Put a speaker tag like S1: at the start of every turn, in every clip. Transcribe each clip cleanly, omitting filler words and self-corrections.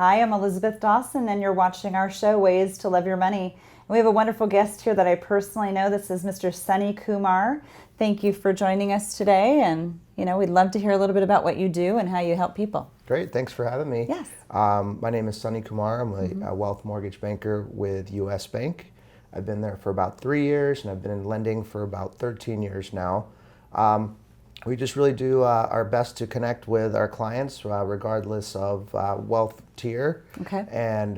S1: Hi, I'm Elisabeth Dawson, and you're watching our show, Ways to Love Your Money. And we have a wonderful guest here that I personally know. This is Mr. Sunny Kumar. Thank you for joining us today, and we'd love to hear a little bit about what you do and how you help people.
S2: Great, thanks for having me.
S1: Yes.
S2: My name is Sunny Kumar. I'm a wealth mortgage banker with U.S. Bank. I've been there for about 3 years, and I've been in lending for about 13 years now. We just really do our best to connect with our clients, regardless of wealth tier.
S1: Okay.
S2: And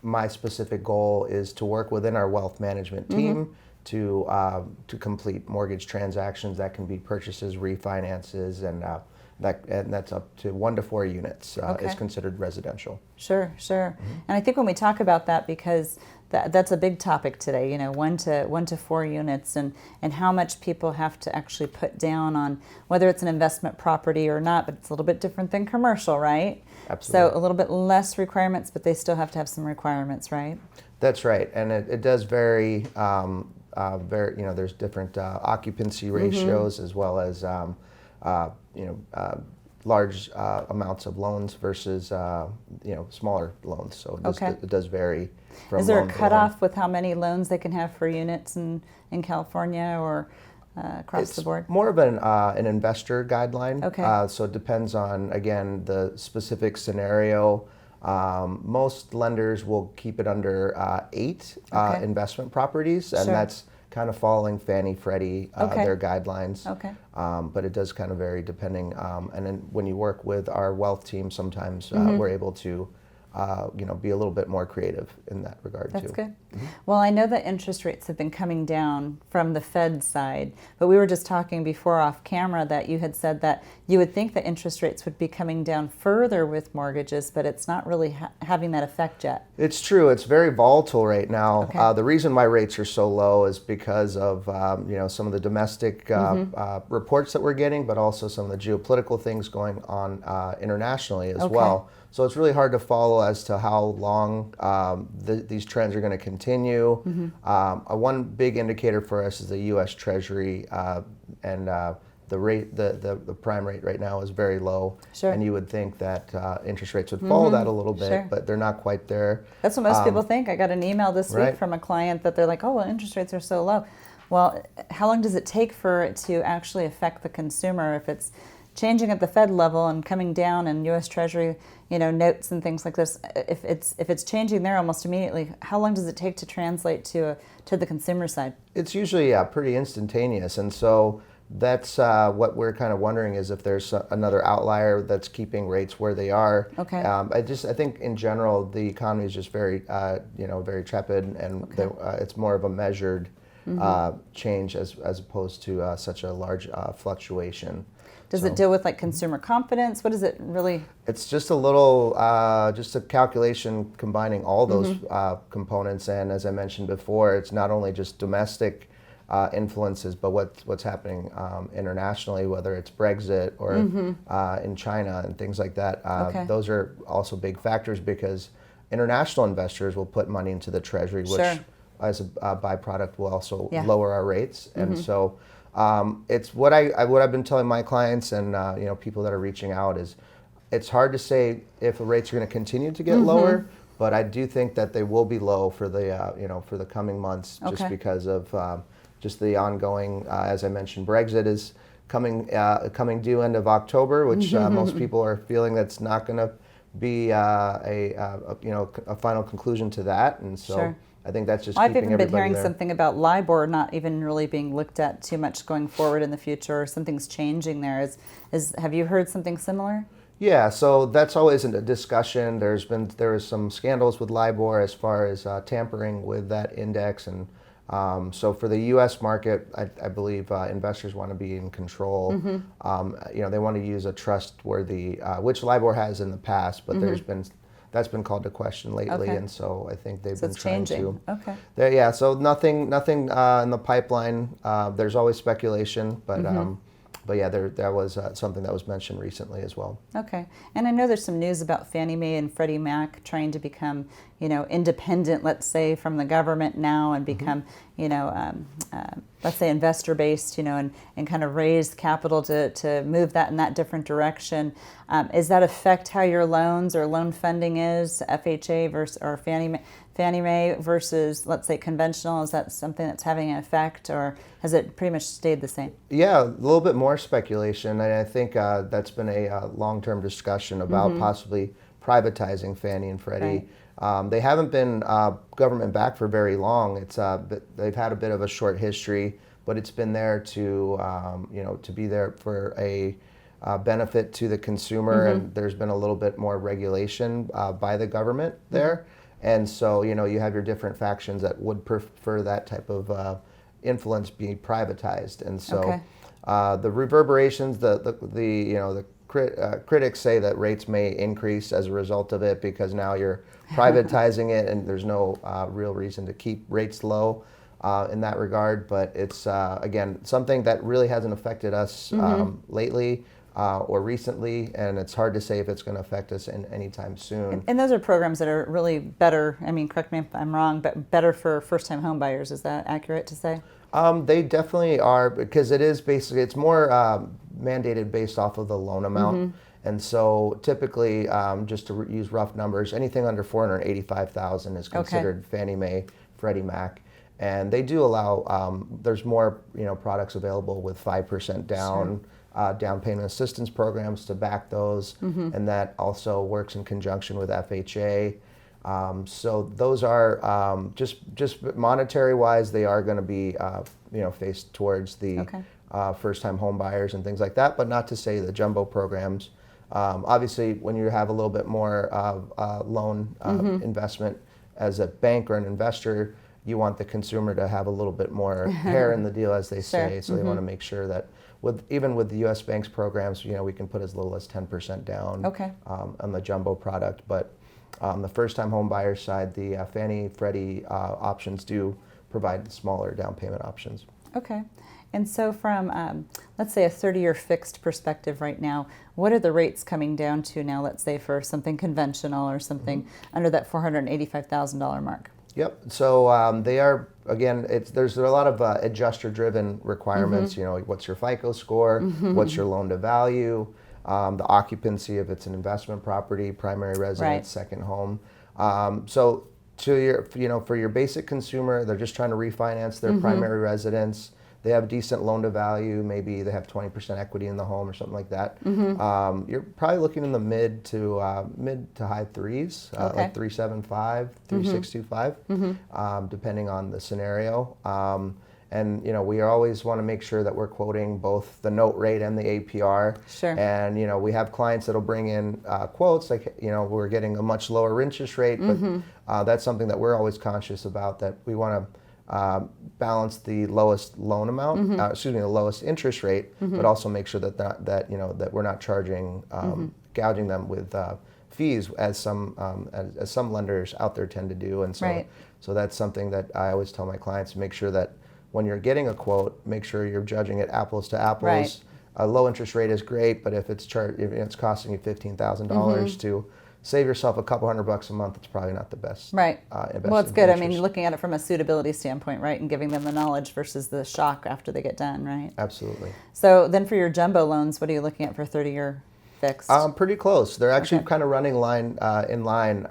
S2: my specific goal is to work within our wealth management team to complete mortgage transactions that can be purchases, refinances, and that's up to 1 to 4 units is considered residential.
S1: Sure. And I think when we talk about that, because that's a big topic today, 1 to 4 units, and how much people have to actually put down on whether it's an investment property or not, but it's a little bit different than commercial, right?
S2: Absolutely.
S1: So a little bit less requirements, but they still have to have some requirements, right?
S2: That's right, and it does vary. There's different occupancy ratios as well as large amounts of loans versus smaller loans. So it does vary.
S1: Is there a cutoff with how many loans they can have for units in California or across the board?
S2: It's more of an investor guideline.
S1: Okay.
S2: So it depends on, again, the specific scenario. Most lenders will keep it under 8 investment properties, and that's kind of following Fannie, Freddie, their guidelines.
S1: Okay.
S2: But it does kind of vary depending. And then when you work with our wealth team, sometimes we're able to be a little bit more creative in that regard too.
S1: That's good. Well, I know that interest rates have been coming down from the Fed side, but we were just talking before off camera that you had said that you would think that interest rates would be coming down further with mortgages, but it's not really having that effect yet.
S2: It's true. It's very volatile right now.
S1: Okay.
S2: The reason why rates are so low is because of some of the domestic reports that we're getting, but also some of the geopolitical things going on internationally as well. So it's really hard to follow as to how long these trends are going to continue. One big indicator for us is the U.S. Treasury, and the rate, the prime rate right now is very low.
S1: Sure.
S2: And you would think that interest rates would follow that a little bit, but they're not quite there.
S1: That's what most people think. I got an email this week from a client that they're like, "Oh, well, interest rates are so low." Well, how long does it take for it to actually affect the consumer if it's changing at the Fed level and coming down in U.S. Treasury, notes and things like this? If it's changing there almost immediately, how long does it take to translate to the consumer side? It's
S2: usually pretty instantaneous, and so that's what we're kind of wondering is if there's another outlier that's keeping rates where they are.
S1: Okay.
S2: I think in general the economy is just very very tepid, and it's more of a measured change as opposed to such a large fluctuation.
S1: Does it deal with like consumer confidence? What is it really?
S2: It's just a little, just a calculation combining all those components. And as I mentioned before, it's not only just domestic influences, but what's happening internationally, whether it's Brexit or in China and things like that. Those are also big factors because international investors will put money into the Treasury, which as a byproduct will also lower our rates. And so it's what I've been telling my clients and people that are reaching out is it's hard to say if the rates are going to continue to get lower, but I do think that they will be low for the for the coming months just because of just the ongoing as I mentioned, Brexit is coming due end of October, which most people are feeling that's not going to be a final conclusion to that, and so. I think that's just keeping everybody there. I've even been hearing
S1: something about LIBOR not even really being looked at too much going forward in the future, or something's changing there. Have you heard something similar?
S2: Yeah, so that's always a discussion. There was some scandals with LIBOR as far as tampering with that index, and so for the U.S. market, I believe investors want to be in control. They want to use a trustworthy, which LIBOR has in the past, but that's been called to question lately, and so I think they've been trying
S1: changing.
S2: to. So nothing in the pipeline. There's always speculation, but that was something that was mentioned recently as well.
S1: Okay, and I know there's some news about Fannie Mae and Freddie Mac trying to become, independent, let's say, from the government now, and become, let's say investor-based, and kind of raise capital to move that in that different direction. Does that affect how your loans or loan funding is, FHA versus or Fannie Mae versus, let's say, conventional? Is that something that's having an effect, or has it pretty much stayed the same?
S2: Yeah, a little bit more speculation, and I think that's been a long-term discussion about possibly privatizing Fannie and Freddie.
S1: Right.
S2: They haven't been government backed for very long. They've had a bit of a short history, but it's been there to to be there for a benefit to the consumer, and there's been a little bit more regulation by the government there. And so, you have your different factions that would prefer that type of influence be privatized. And so the reverberations, the critics say that rates may increase as a result of it because now you're privatizing it and there's no real reason to keep rates low in that regard. But it's, again, something that really hasn't affected us lately. Or recently, and it's hard to say if it's going to affect us anytime soon.
S1: And those are programs that are really better, correct me if I'm wrong, but better for first-time home buyers. Is that accurate to say?
S2: They definitely are, because it's more mandated based off of the loan amount. And so typically, just to use rough numbers, anything under $485,000 is considered Fannie Mae, Freddie Mac. And they do allow, there's more products available with 5% down.
S1: Sure.
S2: Down payment assistance programs to back those, and that also works in conjunction with FHA. So those are just monetary wise, they are going to be faced towards the first-time home buyers and things like that. But not to say the jumbo programs. Obviously, when you have a little bit more loan investment as a bank or an investor, you want the consumer to have a little bit more hair in the deal, as they say. So they want to make sure that even with the U.S. Bank's programs, we can put as little as 10% down on the jumbo product. But on the first-time home buyer side, the Fannie, Freddie options do provide smaller down payment options.
S1: Okay. And so from, let's say, a 30-year fixed perspective right now, what are the rates coming down to now, let's say, for something conventional or something under that $485,000 mark?
S2: Yep. So they are, again, there's a lot of adjuster-driven requirements. What's your FICO score? What's your loan to value? The occupancy, if it's an investment property, primary residence, second home. So for your basic consumer, they're just trying to refinance their primary residence. They have decent loan to value. Maybe they have 20% equity in the home or something like that. You're probably looking in the mid to high threes, like 375, 365, depending on the scenario. And we always want to make sure that we're quoting both the note rate and the APR.
S1: Sure.
S2: And we have clients that'll bring in quotes like we're getting a much lower interest rate, but that's something that we're always conscious about, that we want to balance the lowest loan amount, the lowest interest rate, but also make sure that we're not charging, gouging them with fees, as some lenders out there tend to do. And so that's something that I always tell my clients to make sure that when you're getting a quote, make sure you're judging it apples to apples.
S1: Right.
S2: A low interest rate is great, but if it's costing you $15,000 to save yourself a couple $100 a month, it's probably not the best.
S1: Right. Well, it's good. You're looking at it from a suitability standpoint, right, and giving them the knowledge versus the shock after they get done, right?
S2: Absolutely.
S1: So then for your jumbo loans, what are you looking at for 30-year fixed?
S2: Pretty close. They're actually kind of running in line.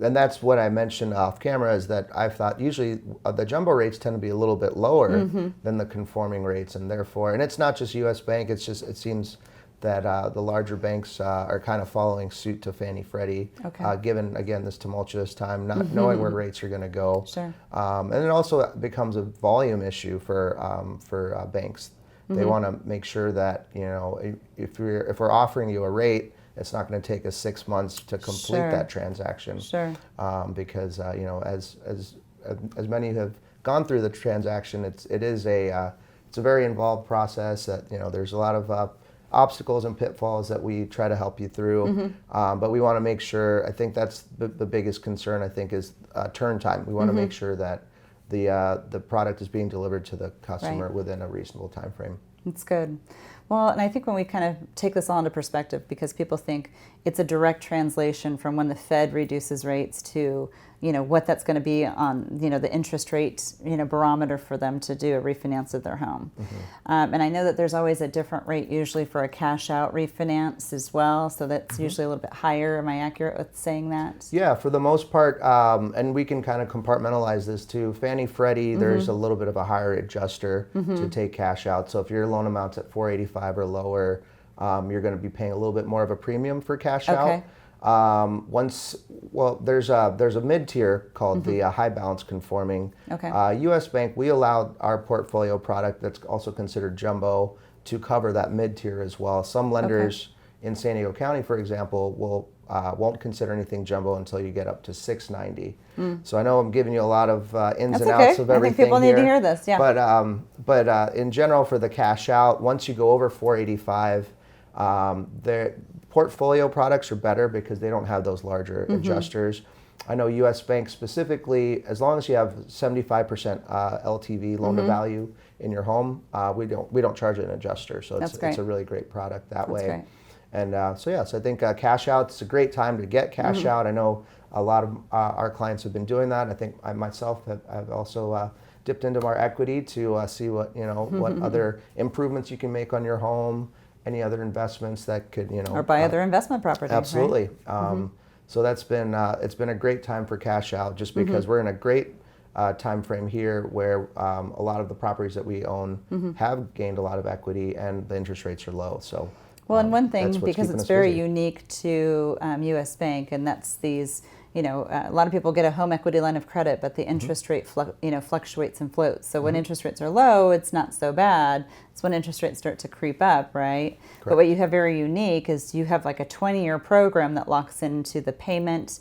S2: And that's what I mentioned off camera, is that I've thought usually the jumbo rates tend to be a little bit lower than the conforming rates, and therefore, and it's not just U.S. Bank, it seems that the larger banks are kind of following suit to Fannie Freddie, given, again, this tumultuous time, not knowing where rates are going to go.
S1: Sure.
S2: And it also becomes a volume issue for banks. They want to make sure that if we're offering you a rate, it's not going to take us 6 months to complete that transaction.
S1: Sure.
S2: Because as many have gone through the transaction, it's a very involved process. That there's a lot of obstacles and pitfalls that we try to help you through. But we want to make sure, I think that's the biggest concern, I think, is turn time. We want to make sure that the product is being delivered to the customer within a reasonable time frame.
S1: That's good. Well, and I think when we kind of take this all into perspective, because people think it's a direct translation from when the Fed reduces rates to, what that's going to be on, the interest rate, barometer for them to do a refinance of their home. And I know that there's always a different rate usually for a cash out refinance as well. So that's usually a little bit higher. Am I accurate with saying that?
S2: Yeah, for the most part, and we can kind of compartmentalize this too. Fannie, Freddie, there's a little bit of a higher adjuster to take cash out. So if your loan amount's at 485 or lower, you're going to be paying a little bit more of a premium for cash out. There's a mid-tier called the high balance conforming. U.S. Bank, we allowed our portfolio product that's also considered jumbo to cover that mid-tier as well. Some lenders in San Diego County, for example, won't consider anything jumbo until you get up to 690. So I know I'm giving you a lot of ins and outs of everything.
S1: I think people need to hear this. Yeah.
S2: But in general, for the cash out, once you go over 485, the portfolio products are better because they don't have those larger adjusters. I know U.S. Bank specifically, as long as you have 75% LTV, loan to value in your home, we don't charge an adjuster. So it's a really great product that way.
S1: Great.
S2: And so I think cash out, it's a great time to get cash out. I know a lot of our clients have been doing that. I think I myself have also dipped into our equity to see what what other improvements you can make on your home, any other investments that could
S1: or buy other investment property.
S2: Absolutely.
S1: Right?
S2: So that's been it's been a great time for cash out, just because we're in a great time frame here where a lot of the properties that we own have gained a lot of equity and the interest rates are low. So.
S1: Well, and one thing, because it's very unique to U.S. Bank, and that's these, a lot of people get a home equity line of credit, but the interest rate, fluctuates and floats. So when interest rates are low, it's not so bad. It's when interest rates start to creep up, right? Correct. But what you have very unique is you have like a 20-year program that locks into the payment,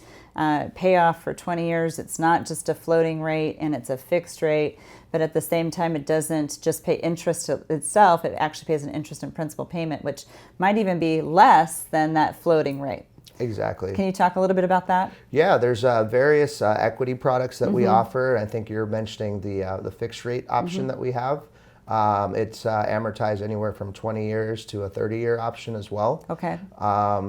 S1: payoff for 20 years. It's not just a floating rate and it's a fixed rate. But at the same time, it doesn't just pay interest itself. It actually pays an interest and principal payment, which might even be less than that floating rate.
S2: Exactly.
S1: Can you talk a little bit about that?
S2: Yeah, there's various equity products that we offer. I think you're mentioning the fixed rate option that we have. It's amortized anywhere from 20 years to a 30-year option as well.
S1: Okay.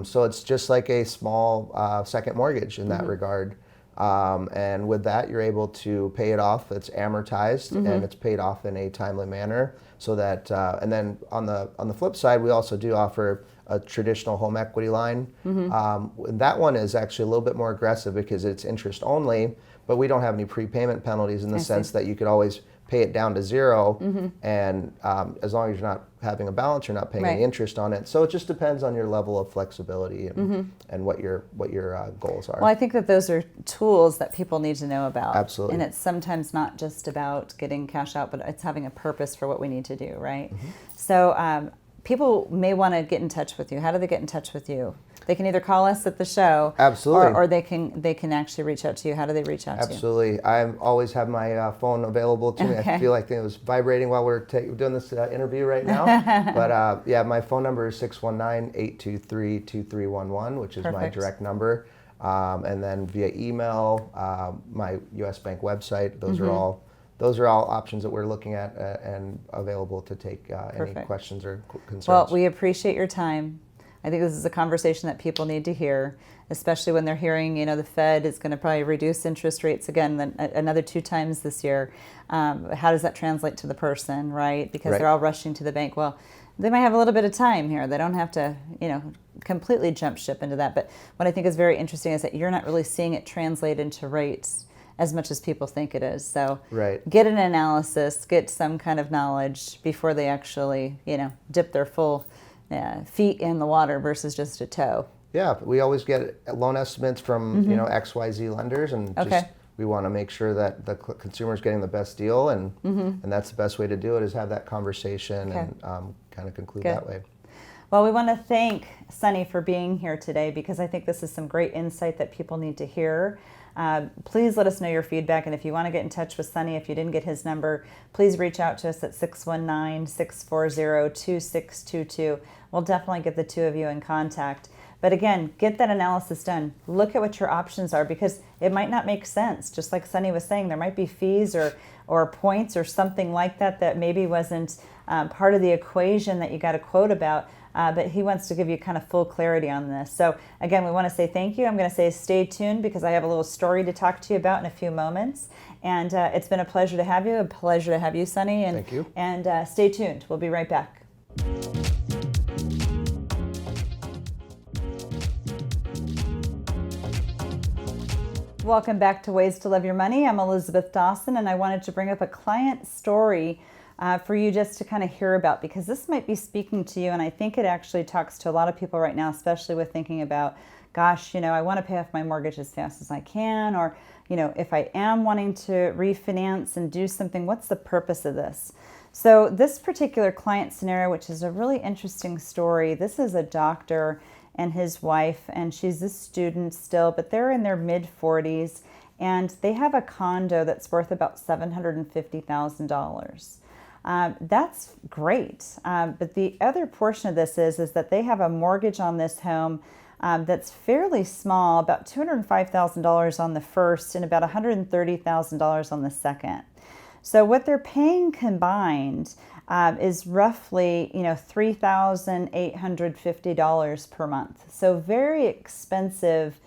S2: So it's just like a small second mortgage in that regard. And with that, you're able to pay it off. It's amortized and it's paid off in a timely manner. So that, and then on the flip side, we also do offer a traditional home equity line. That one is actually a little bit more aggressive because it's interest only, but we don't have any prepayment penalties in the sense that you could always pay it down to zero, and as long as you're not having a balance, you're not paying any interest on it. So it just depends on your level of flexibility and what your goals are.
S1: Well, I think that those are tools that people need to know about.
S2: Absolutely.
S1: And it's sometimes not just about getting cash out, but it's having a purpose for what we need to do, right? So people may want to get in touch with you. How do they get in touch with you? They can either call us at the show,
S2: absolutely,
S1: or they can actually reach out to you. How do they reach out to you?
S2: Absolutely, I always have my phone available to me. I feel like it was vibrating while we're doing this interview right now. But yeah, my phone number is 619-823-2311, which is my direct number. And then via email, my U.S. Bank website. Those are all options that we're looking at and available to take any questions or concerns.
S1: Well, we appreciate your time. I think this is a conversation that people need to hear, especially when they're hearing, the Fed is going to probably reduce interest rates again another 2 times this year. How does that translate to the person, right? Because they're all rushing to the bank. Well, they might have a little bit of time here. They don't have to, completely jump ship into that. But what I think is very interesting is that you're not really seeing it translate into rates as much as people think it is. So get an analysis, get some kind of knowledge before they actually, dip their full feet in the water versus just a toe.
S2: Yeah, we always get loan estimates from XYZ lenders, and just we want to make sure that the consumer is getting the best deal, and that's the best way to do it is have that conversation and kind of conclude that way.
S1: Well, we want to thank Sunny for being here today because I think this is some great insight that people need to hear. Please let us know your feedback, and if you want to get in touch with Sunny, if you didn't get his number, please reach out to us at 619-640-2622. We'll definitely get the two of you in contact. But again, get that analysis done. Look at what your options are because it might not make sense. Just like Sunny was saying, there might be fees or points or something like that maybe wasn't part of the equation that you got a quote about. But he wants to give you kind of full clarity on this. So again, we want to say thank you. I'm going to say stay tuned because I have a little story to talk to you about in a few moments. And it's been a pleasure to have you. A pleasure to have you, Sunny. And,
S2: thank you.
S1: And stay tuned. We'll be right back. Welcome back to Ways to Love Your Money. I'm Elisabeth Dawson, and I wanted to bring up a client story for you just to kind of hear about, because this might be speaking to you, and I think it actually talks to a lot of people right now, especially with thinking about, gosh, I want to pay off my mortgage as fast as I can, or, if I am wanting to refinance and do something, what's the purpose of this? So this particular client scenario, which is a really interesting story, this is a doctor and his wife, and she's a student still, but they're in their mid-40s, and they have a condo that's worth about $750,000. That's great, but the other portion of this is that they have a mortgage on this home that's fairly small, about $205,000 on the first and about $130,000 on the second. So what they're paying combined is roughly, $3,850 per month. So very expensive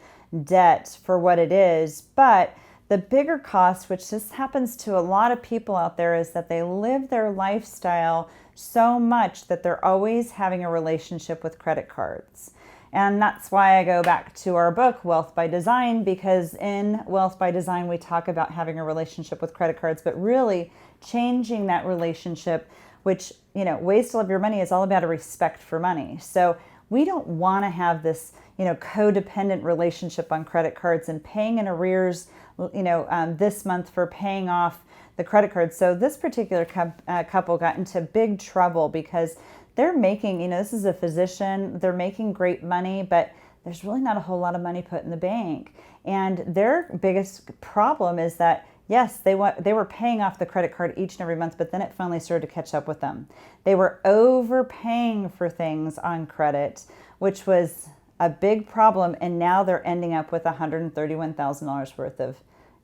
S1: debt for what it is. But the bigger cost, which just happens to a lot of people out there, is that they live their lifestyle so much that they're always having a relationship with credit cards. And that's why I go back to our book, Wealth by Design, because in Wealth by Design, we talk about having a relationship with credit cards, but really changing that relationship, which, Ways to Love Your Money is all about a respect for money. So we don't want to have this, codependent relationship on credit cards and paying in arrears, this month for paying off the credit cards. So this particular couple got into big trouble because they're making, this is a physician, they're making great money, but there's really not a whole lot of money put in the bank. And their biggest problem is that, yes, they were paying off the credit card each and every month, but then it finally started to catch up with them. They were overpaying for things on credit, which was a big problem, and now they're ending up with $131,000 worth of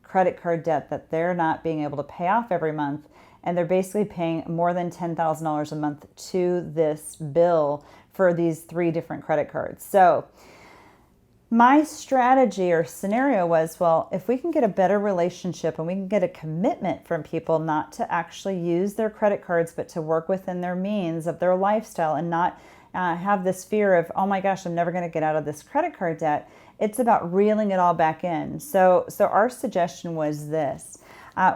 S1: credit card debt that they're not being able to pay off every month. And they're basically paying more than $10,000 a month to this bill for these 3 different credit cards. So my strategy or scenario was, well, if we can get a better relationship and we can get a commitment from people not to actually use their credit cards, but to work within their means of their lifestyle and not have this fear of, oh my gosh, I'm never going to get out of this credit card debt. It's about reeling it all back in. So our suggestion was this.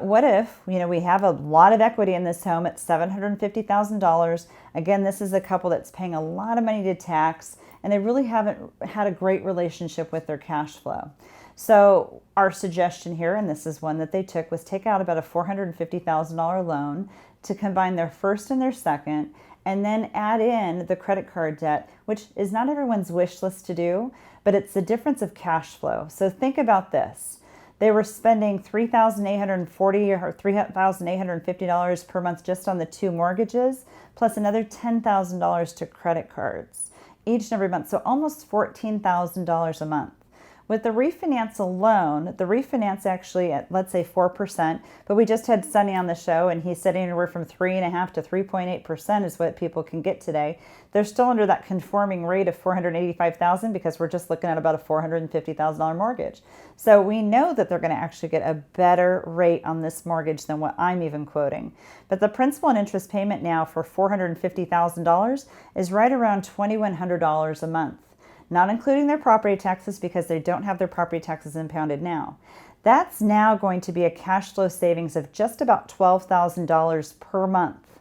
S1: What if, we have a lot of equity in this home at $750,000. Again, this is a couple that's paying a lot of money to tax, and they really haven't had a great relationship with their cash flow. So our suggestion here, and this is one that they took, was take out about a $450,000 loan to combine their first and their second, and then add in the credit card debt, which is not everyone's wish list to do, but it's the difference of cash flow. So think about this. They were spending $3,840 or $3,850 per month just on the 2 mortgages, plus another $10,000 to credit cards each and every month. So almost $14,000 a month. With the refinance alone, the refinance actually at, let's say, 4%, but we just had Sunny on the show, and he said anywhere from 3.5% to 3.8% is what people can get today. They're still under that conforming rate of $485,000 because we're just looking at about a $450,000 mortgage. So we know that they're going to actually get a better rate on this mortgage than what I'm even quoting. But the principal and interest payment now for $450,000 is right around $2,100 a month, not including their property taxes because they don't have their property taxes impounded now. That's now going to be a cash flow savings of just about $12,000 per month.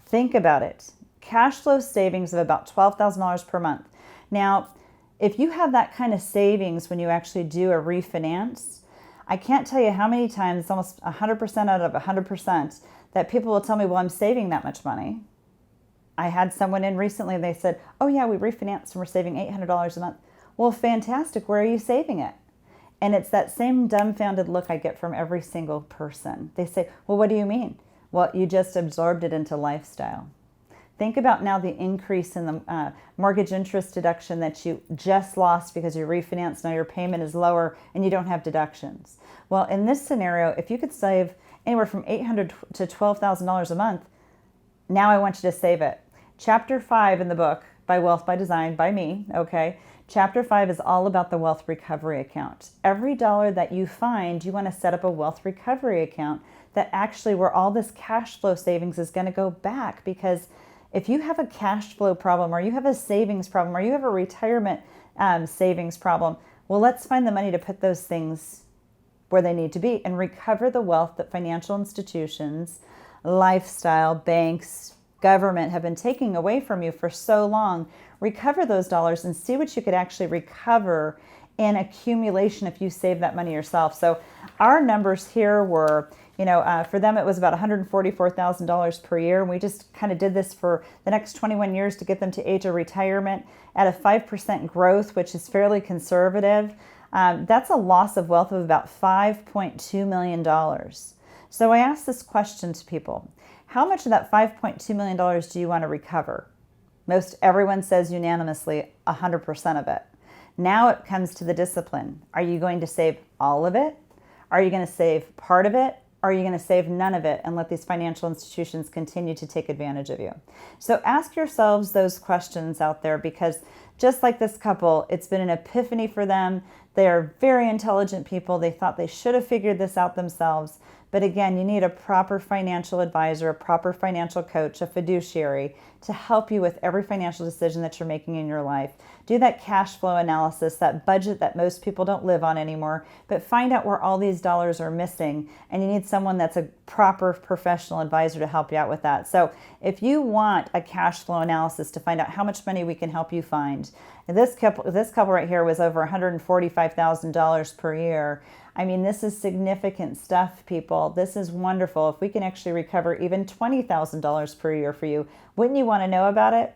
S1: Think about it. Cash flow savings of about $12,000 per month. Now, if you have that kind of savings when you actually do a refinance, I can't tell you how many times, almost 100% out of 100%, that people will tell me, well, I'm saving that much money. I had someone in recently and they said, oh yeah, we refinanced and we're saving $800 a month. Well, fantastic. Where are you saving it? And it's that same dumbfounded look I get from every single person. They say, well, what do you mean? Well, you just absorbed it into lifestyle. Think about now the increase in the mortgage interest deduction that you just lost because you refinanced. Now your payment is lower and you don't have deductions. Well, in this scenario, if you could save anywhere from $800 to $12,000 a month, Now I want you to save it. Chapter 5 in the book, by Wealth by Design, by me, okay? Chapter 5 is all about the wealth recovery account. Every dollar that you find, you want to set up a wealth recovery account that actually where all this cash flow savings is going to go back. Because if you have a cash flow problem, or you have a savings problem, or you have a retirement savings problem, well, let's find the money to put those things where they need to be and recover the wealth that financial institutions, lifestyle, banks, government have been taking away from you for so long. Recover those dollars and see what you could actually recover in accumulation if you save that money yourself. So our numbers here were, for them it was about $144,000 per year. And we just kind of did this for the next 21 years to get them to age of retirement at a 5% growth, which is fairly conservative. That's a loss of wealth of about $5.2 million. So I asked this question to people. How much of that $5.2 million do you want to recover? Most everyone says unanimously 100% of it. Now it comes to the discipline. Are you going to save all of it? Are you going to save part of it? Or are you going to save none of it and let these financial institutions continue to take advantage of you? So ask yourselves those questions out there, because just like this couple, it's been an epiphany for them. They are very intelligent people. They thought they should have figured this out themselves. But again, you need a proper financial advisor, a proper financial coach, a fiduciary to help you with every financial decision that you're making in your life. Do that cash flow analysis, that budget that most people don't live on anymore, but find out where all these dollars are missing. And you need someone that's a proper professional advisor to help you out with that. So if you want a cash flow analysis to find out how much money we can help you find, this couple right here was over $145,000 per year. I mean, this is significant stuff, people. This is wonderful. If we can actually recover even $20,000 per year for you, wouldn't you want to know about it?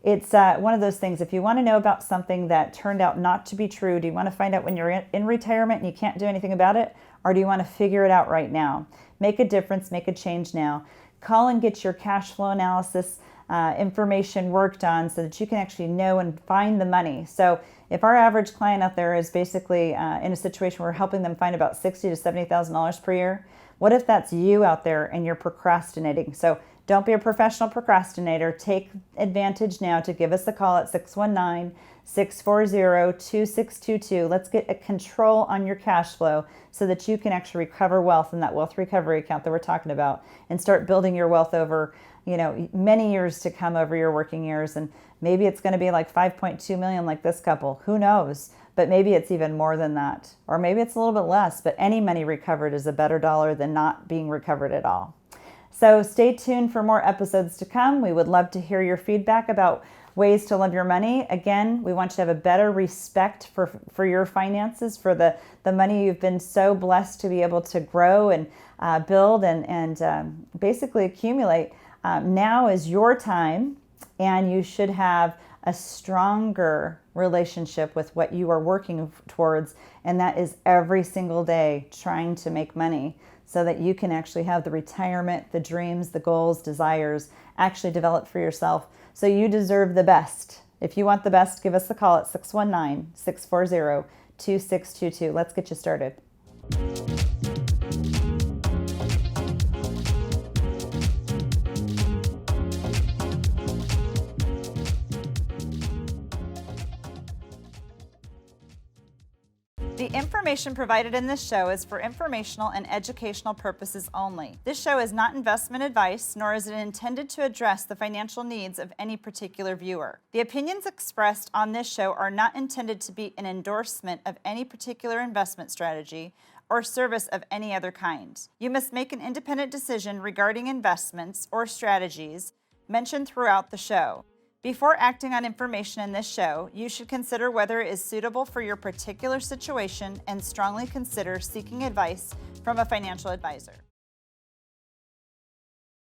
S1: It's one of those things. If you want to know about something that turned out not to be true, do you want to find out when you're in retirement and you can't do anything about it? Or do you want to figure it out right now? Make a difference, make a change now. Call and get your cash flow analysis information worked on so that you can actually know and find the money. So if our average client out there is basically in a situation where we're helping them find about $60,000 to $70,000 per year, what if that's you out there and you're procrastinating? So don't be a professional procrastinator. Take advantage now to give us a call at 619-640-2622. Let's get a control on your cash flow so that you can actually recover wealth in that wealth recovery account that we're talking about and start building your wealth over many years to come, over your working years. And maybe it's going to be like 5.2 million like this couple. Who knows? But maybe it's even more than that. Or maybe it's a little bit less, but any money recovered is a better dollar than not being recovered at all. So stay tuned for more episodes to come. We would love to hear your feedback about ways to love your money. Again, we want you to have a better respect for your finances, for the money you've been so blessed to be able to grow and build and basically accumulate. Now is your time, and you should have a stronger relationship with what you are working towards, and that is every single day trying to make money so that you can actually have the retirement, the dreams, the goals, desires actually developed for yourself. So you deserve the best. If you want the best, give us a call at 619-640-2622. Let's get you started. The information provided in this show is for informational and educational purposes only. This show is not investment advice, nor is it intended to address the financial needs of any particular viewer. The opinions expressed on this show are not intended to be an endorsement of any particular investment strategy or service of any other kind. You must make an independent decision regarding investments or strategies mentioned throughout the show. Before acting on information in this show, you should consider whether it is suitable for your particular situation and strongly consider seeking advice from a financial advisor.